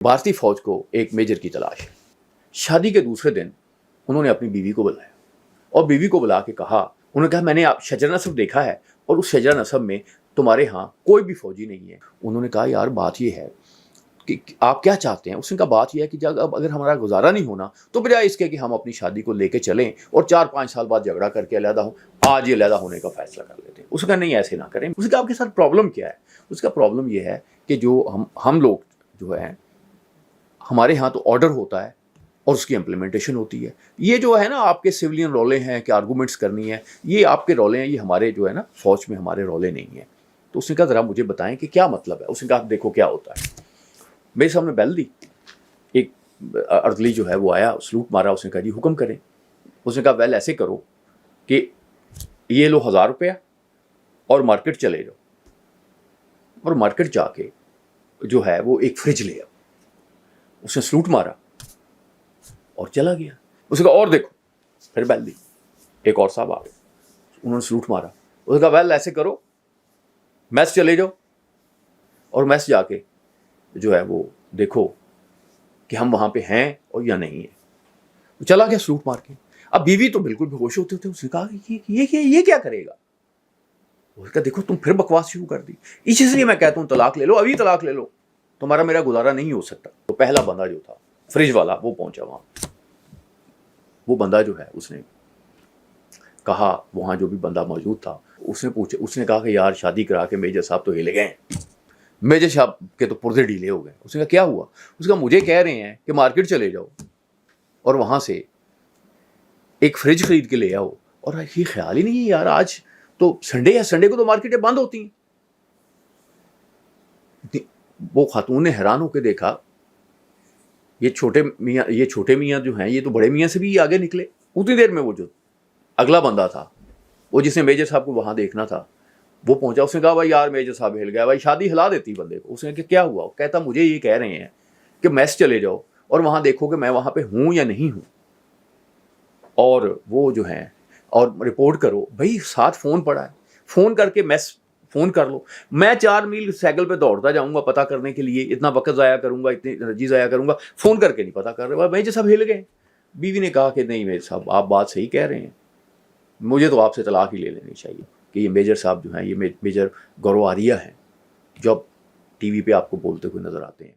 भारतीय फौज को एक मेजर की तलाश है। शादी के दूसरे दिन उन्होंने अपनी बीवी को बुलाया और बीवी को बुला के कहा, उन्होंने कहा मैंने आप शजरा नसब देखा है और उस शजरा नसब में तुम्हारे यहाँ कोई भी फौजी नहीं है। उन्होंने कहा यार बात ये है कि आप क्या चाहते हैं। उसने कहा बात यह है कि अब अगर हमारा गुजारा नहीं होना तो बजाय इसके कि हम अपनी शादी को लेके चलें और 4-5 साल बाद झगड़ा करके अलहदा हों, आज ये अलहदा होने का फैसला कर लेते हैं। उसने कहा नहीं ऐसे ना करें। उसने कहा आपके साथ प्रॉब्लम क्या है। उसका प्रॉब्लम ये है कि जो हम लोग जो है हमारे यहाँ तो ऑर्डर होता है और उसकी इम्प्लीमेंटेशन होती है। ये जो है ना आपके सिविलियन रोले हैं कि आर्गूमेंट्स करनी है, ये आपके रोले हैं, ये हमारे जो है ना फौज में हमारे रोले नहीं हैं। तो उसने कहा ज़रा मुझे बताएं कि क्या मतलब है। उसने कहा देखो क्या होता है। मेरे सामने बेल दी, एक अर्दली जो है वो आया, सलूट मारा। उसने कहा जी हुक्म करें। उसने कहा वेल ऐसे करो कि ये लो 1000 रुपया और मार्केट चले जाओ और मार्केट जाके जो है वो एक फ्रिज ले आओ। उसने सलूट मारा और चला गया। उसने कहा और देखो, फिर बेल दी, एक और साहब आ गए, उन्होंने सलूट मारा। उसने कहा वेल ऐसे करो मैस चले जाओ और मैस जाके जो है वो देखो कि हम वहाँ पे हैं और या नहीं है। तो चला गया सलूट मार के। अब बीवी तो बिल्कुल बेहोश होते थे। उसने कहा कि ये क्या करेगा। उसने कहा देखो तुम फिर बकवास शुरू कर दी, इसलिए मैं कहता हूँ तलाक ले लो, अभी तलाक ले लो, तुम्हारा मेरा गुजारा नहीं हो सकता। तो पहला बंदा जो था फ्रिज वाला वो पहुंचा वहां। वो बंदा जो है उसने कहा, वहां जो भी बंदा मौजूद था उसने कहा कि यार शादी करा के मेजर साहब तो हिले गए, मेजर साहब के तो पुर्जे ढीले हो गए। उसने कहा क्या हुआ। उसका मुझे कह रहे हैं कि मार्केट चले जाओ और वहां से एक फ्रिज खरीद के ले आओ। और ये ख्याल ही नहीं है यार आज तो संडे है, संडे को तो मार्केटें बंद होती हैं। वो खातून ने हैरान होकर देखा, ये छोटे मियाँ जो हैं ये तो बड़े मियाँ से भी आगे निकले। उतनी देर में वो जो अगला बंदा था, वो जिसने मेजर साहब को वहाँ देखना था, वो पहुंचा। उसने कहा भाई यार मेजर साहब हिल गया, भाई शादी हिला देती बंदे को। उसने कहा क्या हुआ। कहता मुझे ये कह रहे हैं कि मैस चले जाओ और वहाँ देखो कि मैं वहाँ पे हूँ या नहीं हूँ, और वो जो है और रिपोर्ट करो। भाई साथ फ़ोन पड़ा है, फ़ोन करके मैस फ़ोन कर लो। मैं 4 मील साइकिल पे दौड़ता जाऊंगा पता करने के लिए, इतना वक्त ज़ाया करूंगा, इतनी एनर्जी ज़ाया करूंगा, फ़ोन करके नहीं पता कर रहे। मेजर साहब हिल गए। बीवी ने कहा कि नहीं मेजर साहब आप बात सही कह रहे हैं, मुझे तो आपसे तलाक ही ले लेनी चाहिए कि ये मेजर साहब जो हैं ये मेजर गौरव आरिया हैं जो अब टीवी पे आपको बोलते हुए नज़र आते हैं।